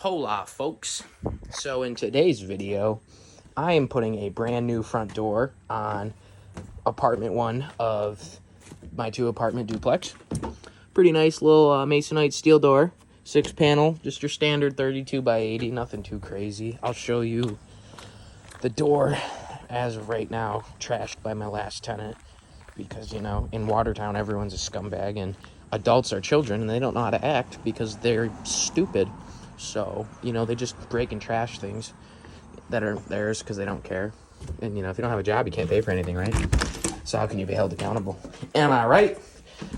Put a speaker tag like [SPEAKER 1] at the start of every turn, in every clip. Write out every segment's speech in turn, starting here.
[SPEAKER 1] Hola folks. So in today's video, I am putting a brand new front door on apartment 1 of my 2-apartment duplex. Pretty nice little masonite steel door, 6-panel, just your standard 32 by 80, nothing too crazy. I'll show you the door as of right now, trashed by my last tenant because, you know, in Watertown everyone's a scumbag and adults are children and they don't know how to act because they're stupid. So, you know, they just break and trash things that are theirs because they don't care. And, you know, if you don't have a job, you can't pay for anything, right? So how can you be held accountable? Am I right?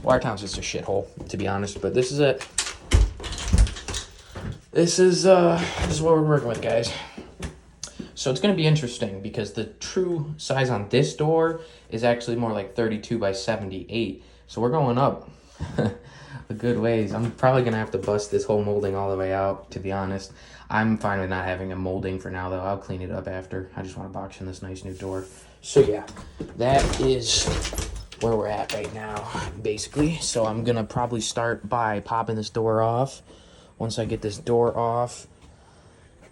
[SPEAKER 1] Watertown's just a shithole, to be honest. But this is it. This is what we're working with, guys. So it's going to be interesting because the true size on this door is actually more like 32 by 78. So we're going up a good ways. I'm probably going to have to bust this whole molding all the way out, to be honest. I'm fine with not having a molding for now, though. I'll clean it up after. I just want to box in this nice new door. So yeah, that is where we're at right now, basically. So I'm going to probably start by popping this door off. Once I get this door off,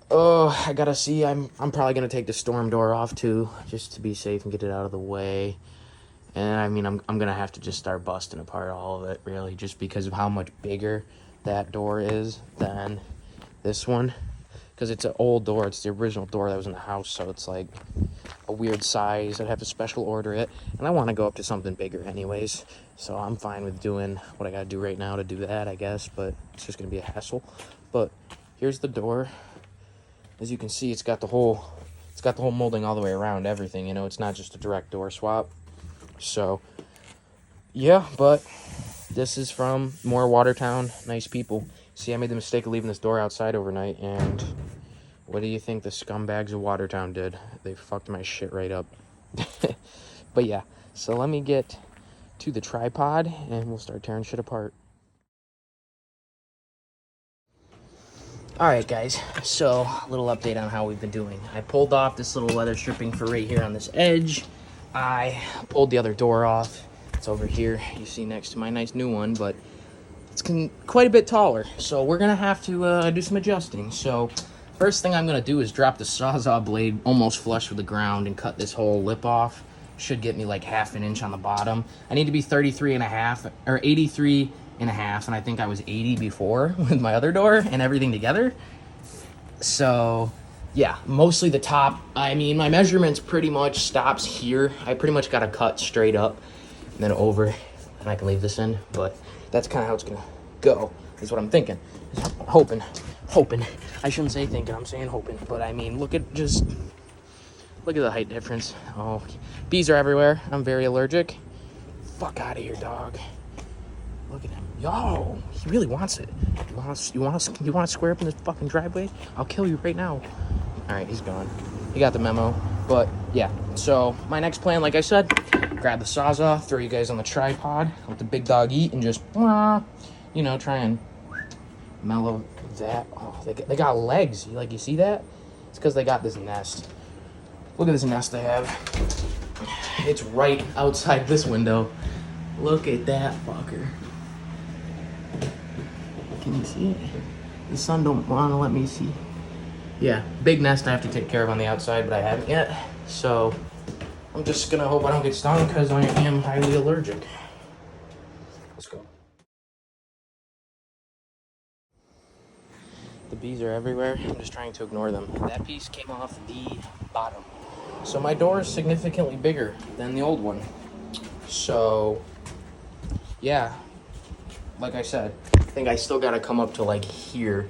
[SPEAKER 1] I gotta see. I'm probably gonna take the storm door off too, just to be safe and get it out of the way. And I mean, I'm gonna have to just start busting apart all of it, really, just because of how much bigger that door is than this one. Because it's an old door. It's the original door that was in the house, so it's like a weird size. I'd have to special order it, and I want to go up to something bigger anyways. So I'm fine with doing what I gotta do right now to do that, I guess. But it's just gonna be a hassle. But here's the door. As you can see, it's got the whole molding all the way around everything, you know, it's not just a direct door swap. So, yeah, but this is from more Watertown, nice people. See, I made the mistake of leaving this door outside overnight, and what do you think the scumbags of Watertown did? They fucked my shit right up. But yeah, so let me get to the tripod, and we'll start tearing shit apart. Alright guys, so a little update on how we've been doing. I pulled off this little leather stripping for right here on this edge. I pulled the other door off. It's over here, you see next to my nice new one, but it's quite a bit taller. So we're gonna have to do some adjusting. So first thing I'm gonna do is drop the Sawzall blade almost flush with the ground and cut this whole lip off. Should get me like ½ an inch on the bottom. I need to be 33.5 or 83.5, and I think I was 80 before with my other door and everything together. So yeah, mostly the top. I mean, my measurements pretty much stops here. I pretty much got to cut straight up and then over, and I can leave this in, but that's kind of how it's gonna go, is what I'm thinking. Hoping. I shouldn't say thinking, I'm saying hoping. But I mean, look at the height difference. Oh, bees are everywhere. I'm very allergic. Fuck out of here, dog. Look at him. Yo, he really wants it. You want to square up in this fucking driveway? I'll kill you right now. All right, he's gone. He got the memo. But yeah, so my next plan, like I said, grab the Sawzall, throw you guys on the tripod, let the big dog eat, and just, you know, try and mellow that. Oh, they got legs. You see that? It's because they got this nest. Look at this nest they have. It's right outside this window. Look at that fucker. Can you see it? The sun don't want to let me see. Yeah, big nest I have to take care of on the outside, but I haven't yet. So I'm just gonna hope I don't get stung because I am highly allergic. Let's go. The bees are everywhere. I'm just trying to ignore them. That piece came off the bottom. So my door is significantly bigger than the old one. So yeah, like I said, I think I still gotta come up to like here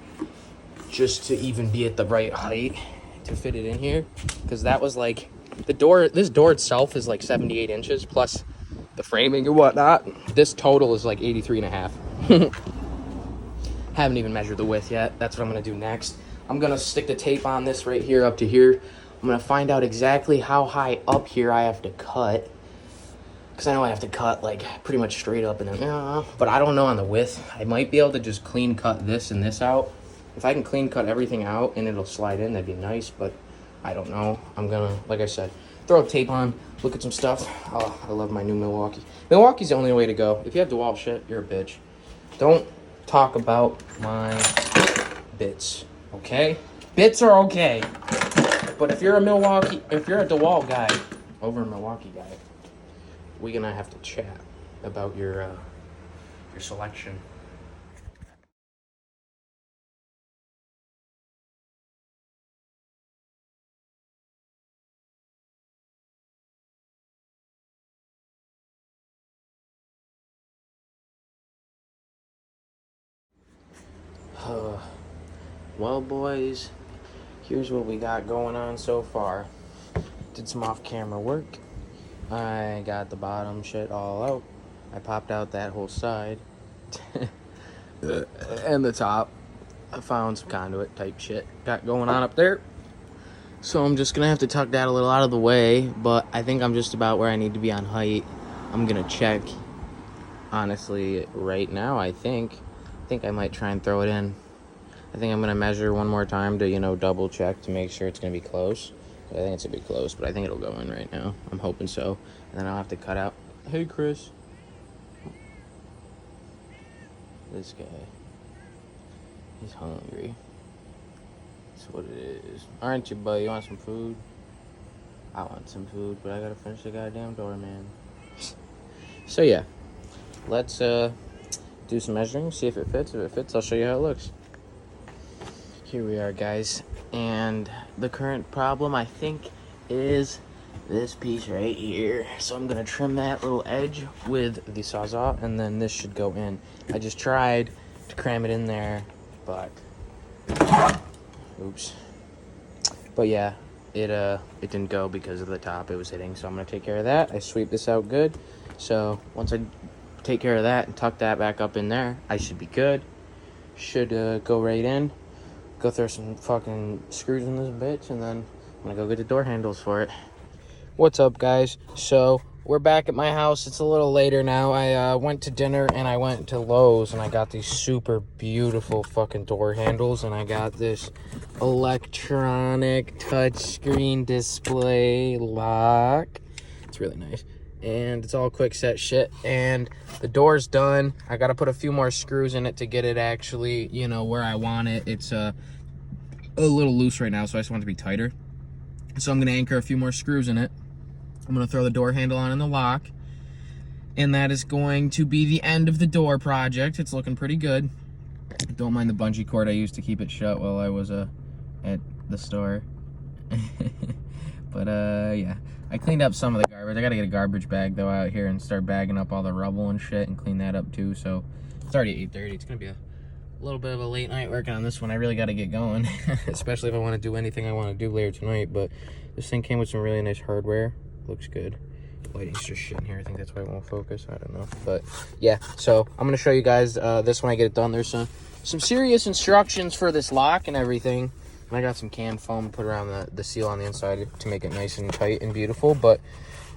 [SPEAKER 1] just to even be at the right height to fit it in here. Because that was like, this door itself is like 78 inches plus the framing and whatnot. This total is like 83.5. Haven't even measured the width yet. That's what I'm gonna do next. I'm gonna stick the tape on this right here up to here. I'm gonna find out exactly how high up here I have to cut. Because I know I have to cut like pretty much straight up and then, but I don't know on the width. I might be able to just clean cut this and this out. If I can clean cut everything out and it'll slide in, that'd be nice, but I don't know. I'm gonna, like I said, throw a tape on, look at some stuff. Oh, I love my new Milwaukee. Milwaukee's the only way to go. If you have DeWalt shit, you're a bitch. Don't talk about my bits. Okay? Bits are okay. But if you're a DeWalt guy, over a Milwaukee guy, we're gonna have to chat about your selection. Well, boys, here's what we got going on so far. Did some off-camera work. I got the bottom shit all out. I popped out that whole side. And the top. I found some conduit type shit got going on up there. So I'm just gonna have to tuck that a little out of the way, but I think I'm just about where I need to be on height. I'm gonna check, honestly, right now. I think I might try and throw it in. I think I'm gonna measure one more time to, double check to make sure it's gonna be close. I think it's gonna be close, but I think it'll go in right now. I'm hoping so. And then I'll have to cut out. Hey, Chris. This guy. He's hungry. That's what it is. Aren't you, buddy? You want some food? I want some food, but I gotta finish the goddamn door, man. So yeah, let's do some measuring, see if it fits. If it fits, I'll show you how it looks. Here we are, guys, and the current problem, I think, is this piece right here. So I'm gonna trim that little edge with the Sawzall, and then this should go in. I just tried to cram it in there, but oops. But yeah, it didn't go because of the top it was hitting. So I'm gonna take care of that. I sweep this out good. So once I take care of that and tuck that back up in there, I should be good. Should go right in. Go throw some fucking screws in this bitch, and then I'm gonna go get the door handles for it. What's up, guys? So we're back at my house. It's a little later now. I went to dinner and I went to Lowe's and I got these super beautiful fucking door handles, and I got this electronic touchscreen display lock. It's really nice. And it's all quick set shit, and the door's done. I gotta put a few more screws in it to get it actually, where I want it. It's a little loose right now, so I just want it to be tighter. So I'm gonna anchor a few more screws in it. I'm gonna throw the door handle on in the lock, and that is going to be the end of the door project. It's looking pretty good. Don't mind the bungee cord I used to keep it shut while I was at the store. But yeah, I cleaned up some of the garbage. I gotta get a garbage bag though out here and start bagging up all the rubble and shit and clean that up too. So it's already 8:30. It's gonna be a little bit of a late night working on this one. I really gotta get going, especially if I want to do anything I want to do later tonight. But this thing came with some really nice hardware. Looks good. Lighting's just shit in here. I think that's why it won't focus. I don't know. But yeah, so I'm gonna show you guys this when I get it done. There's some serious instructions for this lock and everything. And I got some canned foam put around the seal on the inside to make it nice and tight and beautiful. But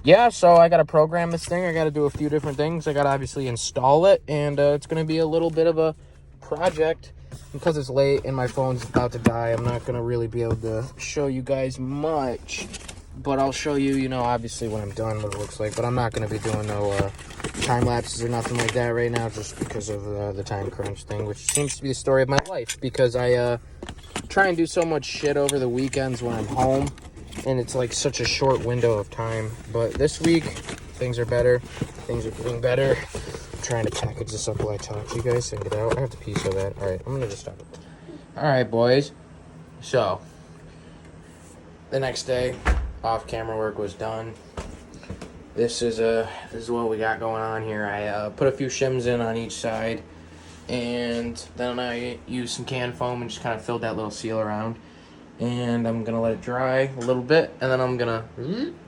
[SPEAKER 1] yeah, so I got to program this thing. I got to do a few different things. I got to obviously install it, and it's going to be a little bit of a project. Because it's late and my phone's about to die, I'm not going to really be able to show you guys much. But I'll show you, obviously when I'm done what it looks like. But I'm not going to be doing no time lapses or nothing like that right now, just because of the time crunch thing, which seems to be the story of my life. Because I try and do so much shit over the weekends when I'm home, and it's like such a short window of time. But this week, things are better. Things are getting better. I'm trying to package this up while I talk to you guys, send it out. I have to pee so bad. All right, I'm going to just stop it. All right, boys. So, the next day, off-camera work was done. This is what we got going on here. I put a few shims in on each side, and then I used some canned foam and just kind of filled that little seal around. And I'm gonna let it dry a little bit, and then I'm gonna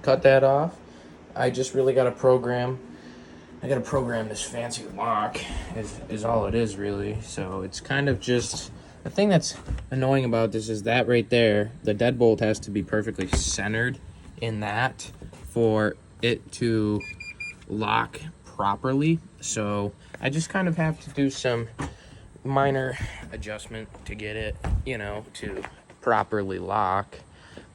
[SPEAKER 1] cut that off. I just really gotta program. I gotta program this fancy lock. Is all it is really. So it's kind of just the thing that's annoying about this is that right there, the deadbolt has to be perfectly centered in that for it to lock properly. So I just kind of have to do some minor adjustment to get it, to properly lock.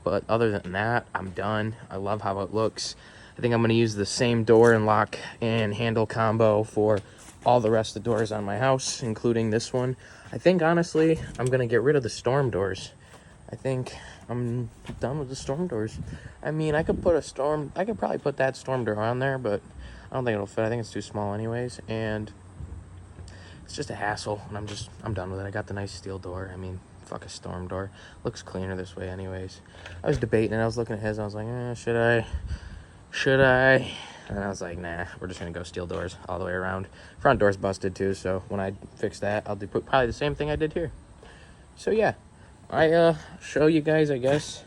[SPEAKER 1] But other than that, I'm done. I love how it looks. I think I'm going to use the same door and lock and handle combo for all the rest of the doors on my house, including this one. I think, honestly, I'm going to get rid of the storm doors. I think I'm done with the storm doors. I mean, I could probably put that storm door on there, but I don't think it'll fit. I think it's too small anyways, and it's just a hassle, and I'm done with it. I got the nice steel door. I mean, fuck a storm door. Looks cleaner this way anyways. I was debating, and I was looking at his, and I was like, should I? And I was like, nah, we're just going to go steel doors all the way around. Front door's busted, too, so when I fix that, I'll do probably the same thing I did here. So, yeah. I show you guys, I guess.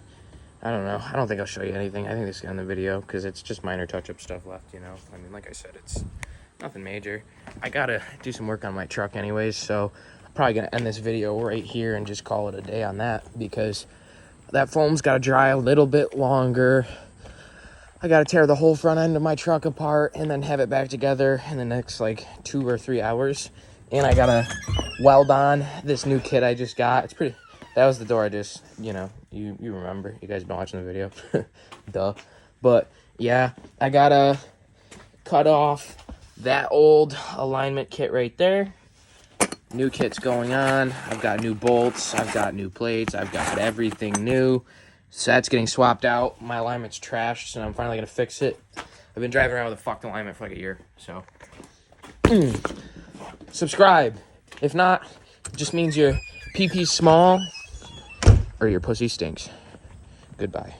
[SPEAKER 1] I don't know. I don't think I'll show you anything. I think this is on the video because it's just minor touch-up stuff left, you know. I mean, like I said, it's nothing major. I gotta do some work on my truck anyways, so I'm probably gonna end this video right here and just call it a day on that because that foam's gotta dry a little bit longer. I gotta tear the whole front end of my truck apart and then have it back together in the next like 2 or 3 hours. And I gotta weld on this new kit I just got. It's pretty. That was the door I just, you know, you remember. You guys been watching the video. Duh. But, yeah, I gotta cut off that old alignment kit right there. New kit's going on. I've got new bolts. I've got new plates. I've got everything new. So that's getting swapped out. My alignment's trashed, and I'm finally gonna fix it. I've been driving around with a fucked alignment for like a year, so. Subscribe. If not, it just means your pee-pee's small or your pussy stinks. Goodbye.